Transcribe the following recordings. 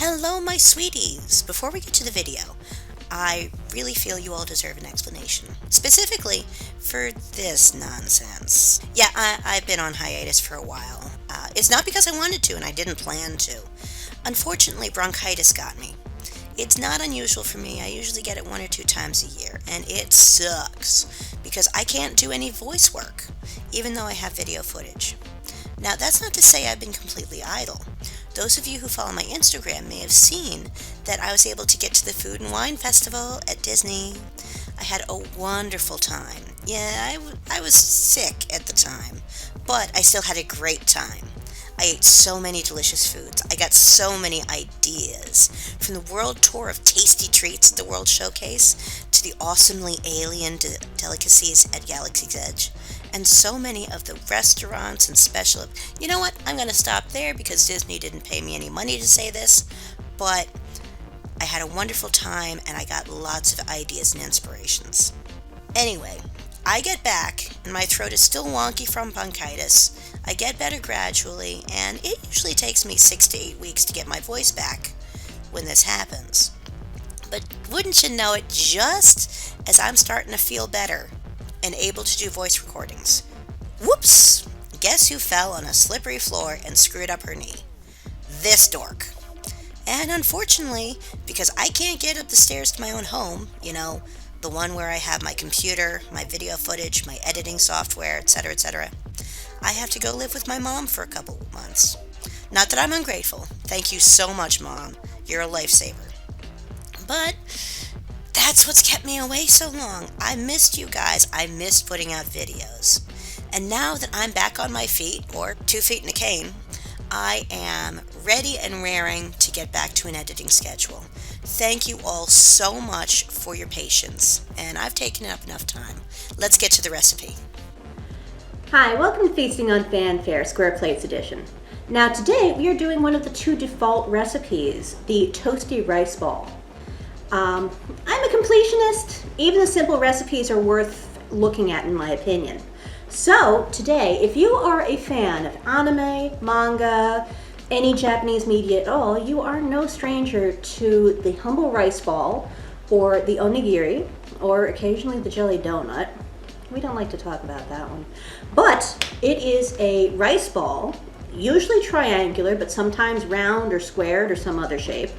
Hello, my sweeties! Before we get to the video, I really feel you all deserve an explanation. Specifically for this nonsense. Yeah, I've been on hiatus for a while. It's not because I wanted to and I didn't plan to. Unfortunately, bronchitis got me. It's not unusual for me. I usually get it 1 or 2 times a year, and it sucks because I can't do any voice work, even though I have video footage. Now, that's not to say I've been completely idle. Those of you who follow my Instagram may have seen that I was able to get to the Food and Wine Festival at Disney. I had a wonderful time. Yeah, I was sick at the time, but I still had a great time. I ate so many delicious foods. I got so many ideas. From the world tour of tasty treats at the World Showcase to the awesomely alien delicacies at Galaxy's Edge. And so many of the restaurants and special... You know what? I'm going to stop there because Disney didn't pay me any money to say this. But I had a wonderful time and I got lots of ideas and inspirations. Anyway, I get back and my throat is still wonky from bronchitis. I get better gradually, and it usually takes me 6 to 8 weeks to get my voice back when this happens. But wouldn't you know it, just as I'm starting to feel better and able to do voice recordings, whoops! Guess who fell on a slippery floor and screwed up her knee? This dork. And unfortunately, because I can't get up the stairs to my own home, the one where I have my computer, my video footage, my editing software, etc., etc., I have to go live with my mom for a couple of months. Not that I'm ungrateful. Thank you so much, Mom. You're a lifesaver. But that's what's kept me away so long. I missed you guys. I missed putting out videos. And now that I'm back on my feet, or 2 feet in a cane, I am ready and raring to get back to an editing schedule. Thank you all so much for your patience, and I've taken up enough time. Let's get to the recipe. Hi, welcome to Feasting on Fanfare, Square Plates Edition. Now today we are doing one of the 2 default recipes, the Toasty Rice Ball. I'm a completionist. Even the simple recipes are worth looking at in my opinion. So today, if you are a fan of anime, manga, any Japanese media at all, you are no stranger to the humble rice ball, or the onigiri, or occasionally the jelly donut. We don't like to talk about that one. But it is a rice ball, usually triangular, but sometimes round or squared or some other shape.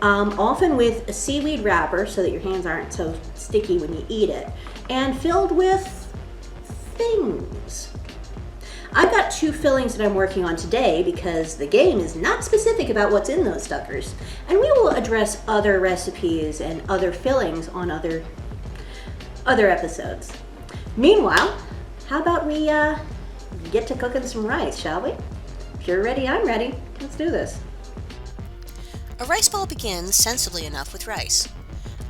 Often with a seaweed wrapper so that your hands aren't so sticky when you eat it, and filled with things. I've got 2 fillings that I'm working on today because the game is not specific about what's in those suckers, and we will address other recipes and other fillings on other episodes. Meanwhile, how about we get to cooking some rice, shall we? If you're ready, I'm ready. Let's do this. A rice ball begins, sensibly enough, with rice.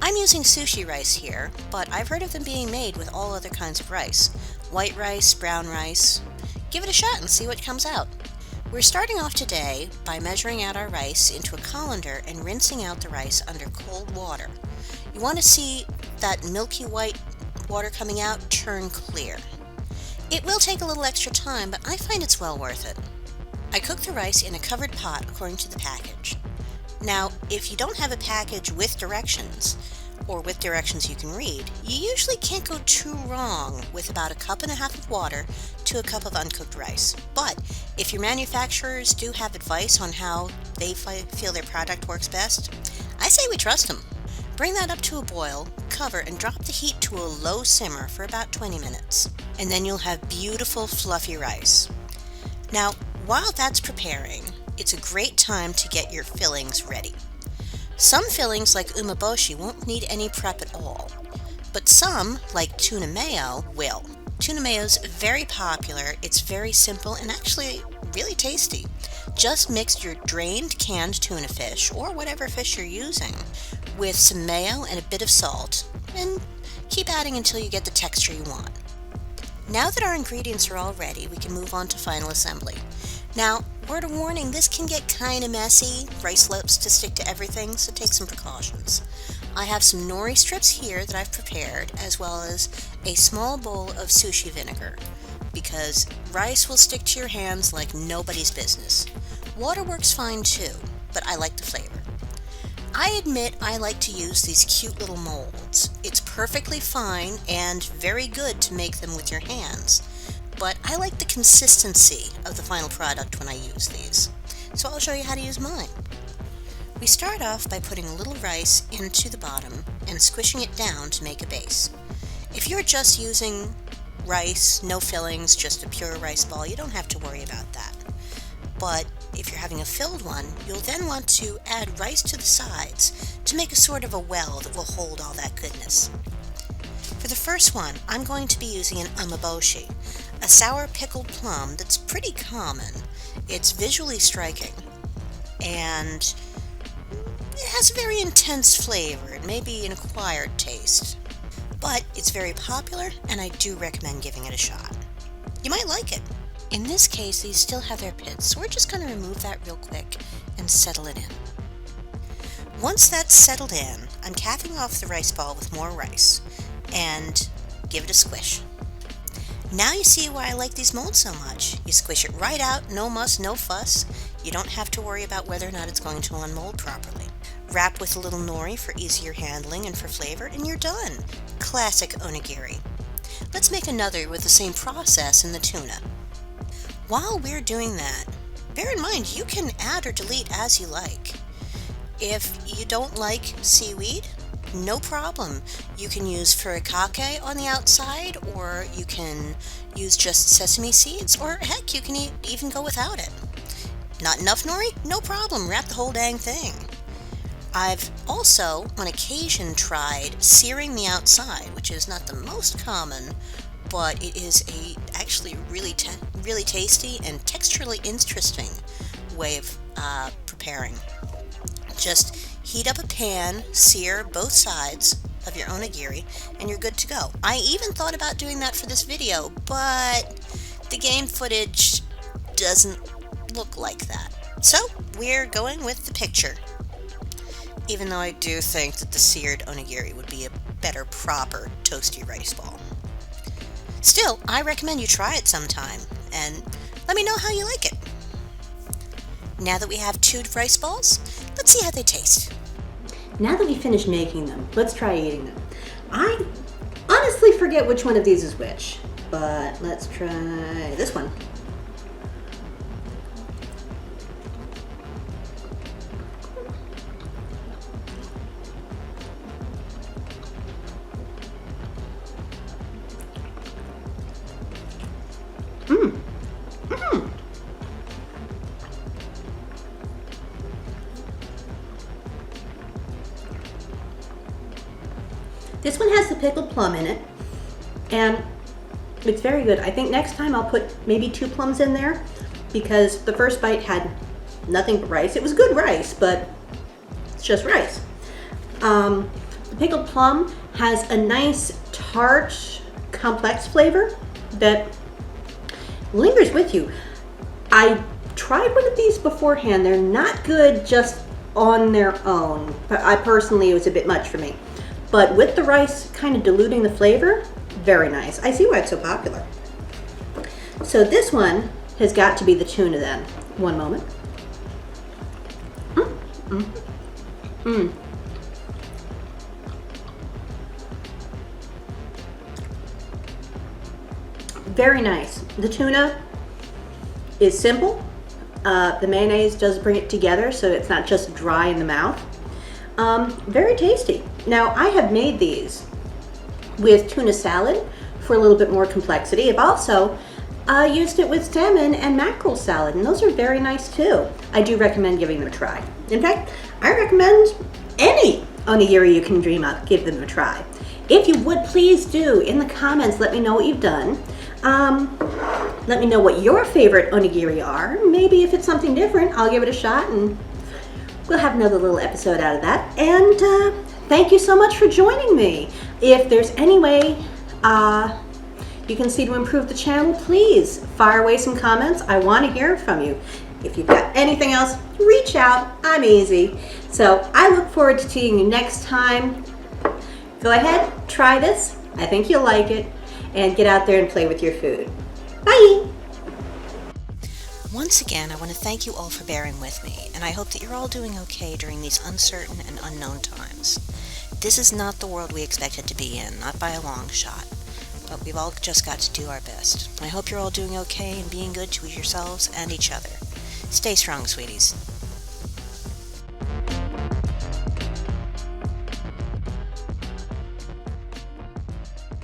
I'm using sushi rice here, but I've heard of them being made with all other kinds of rice. White rice, brown rice. Give it a shot and see what comes out. We're starting off today by measuring out our rice into a colander and rinsing out the rice under cold water. You want to see that milky white water coming out turn clear. It will take a little extra time, but I find it's well worth it. I cook the rice in a covered pot according to the package. Now, if you don't have a package with directions, or with directions you can read, you usually can't go too wrong with about 1.5 cups of water to a cup of uncooked rice. But if your manufacturers do have advice on how they feel their product works best, I say we trust them. Bring that up to a boil, cover, and drop the heat to a low simmer for about 20 minutes. And then you'll have beautiful, fluffy rice. Now, while that's preparing, it's a great time to get your fillings ready. Some fillings, like umeboshi, won't need any prep at all, but some, like tuna mayo, will. Tuna mayo is very popular, it's very simple, and actually really tasty. Just mix your drained canned tuna fish, or whatever fish you're using, with some mayo and a bit of salt, and keep adding until you get the texture you want. Now that our ingredients are all ready, we can move on to final assembly. Now, word of warning, this can get kind of messy. Rice loves to stick to everything, so take some precautions. I have some nori strips here that I've prepared, as well as a small bowl of sushi vinegar, because rice will stick to your hands like nobody's business. Water works fine too, but I like the flavor. I admit I like to use these cute little molds. It's perfectly fine and very good to make them with your hands, but I like the consistency of the final product when I use these. So I'll show you how to use mine. We start off by putting a little rice into the bottom and squishing it down to make a base. If you're just using rice, no fillings, just a pure rice ball, you don't have to worry about that. But if you're having a filled one, you'll then want to add rice to the sides to make a sort of a well that will hold all that goodness. For the first one, I'm going to be using an umeboshi, a sour pickled plum that's pretty common. It's visually striking, and it has a very intense flavor. It may be an acquired taste, but it's very popular, and I do recommend giving it a shot. You might like it. In this case, these still have their pits, so we're just going to remove that real quick and settle it in. Once that's settled in, I'm capping off the rice ball with more rice and give it a squish. Now you see why I like these molds so much. You squish it right out, no muss, no fuss. You don't have to worry about whether or not it's going to unmold properly. Wrap with a little nori for easier handling and for flavor, and you're done. Classic onigiri. Let's make another with the same process in the tuna. While we're doing that, bear in mind you can add or delete as you like. If you don't like seaweed, no problem. You can use furikake on the outside, or you can use just sesame seeds, or heck, you can even go without it. Not enough nori? No problem. Wrap the whole dang thing. I've also, on occasion, tried searing the outside, which is not the most common, but it is actually really tasty and texturally interesting way of preparing. Just heat up a pan, sear both sides of your onigiri, and you're good to go. I even thought about doing that for this video, but the game footage doesn't look like that. So we're going with the picture. Even though I do think that the seared onigiri would be a better proper toasty rice ball. Still, I recommend you try it sometime, and let me know how you like it. Now that we have 2 rice balls, let's see how they taste. Now that we finished making them, let's try eating them. I honestly forget which one of these is which, but let's try this one. This one has the pickled plum in it, and it's very good. I think next time I'll put maybe 2 plums in there, because the first bite had nothing but rice. It was good rice, but it's just rice. The pickled plum has a nice tart, complex flavor that lingers with you. I tried one of these beforehand. They're not good just on their own, but it was a bit much for me. But with the rice kind of diluting the flavor, very nice. I see why it's so popular. So this one has got to be the tuna then. One moment. Very nice. The tuna is simple. The mayonnaise does bring it together, so it's not just dry in the mouth. Very tasty. Now, I have made these with tuna salad for a little bit more complexity. I've also used it with salmon and mackerel salad, and those are very nice too. I do recommend giving them a try. In fact, I recommend any onigiri you can dream up, give them a try. If you would, please do, in the comments, let me know what you've done. Let me know what your favorite onigiri are. Maybe if it's something different, I'll give it a shot and we'll have another little episode out of that. And thank you so much for joining me. If there's any way you can see to improve the channel, please fire away some comments. I want to hear from you. If you've got anything else, reach out. I'm easy. So I look forward to seeing you next time. Go ahead, try this. I think you'll like it. And get out there and play with your food. Bye! Once again, I want to thank you all for bearing with me, and I hope that you're all doing okay during these uncertain and unknown times. This is not the world we expected to be in, not by a long shot, but we've all just got to do our best. I hope you're all doing okay and being good to yourselves and each other. Stay strong, sweeties.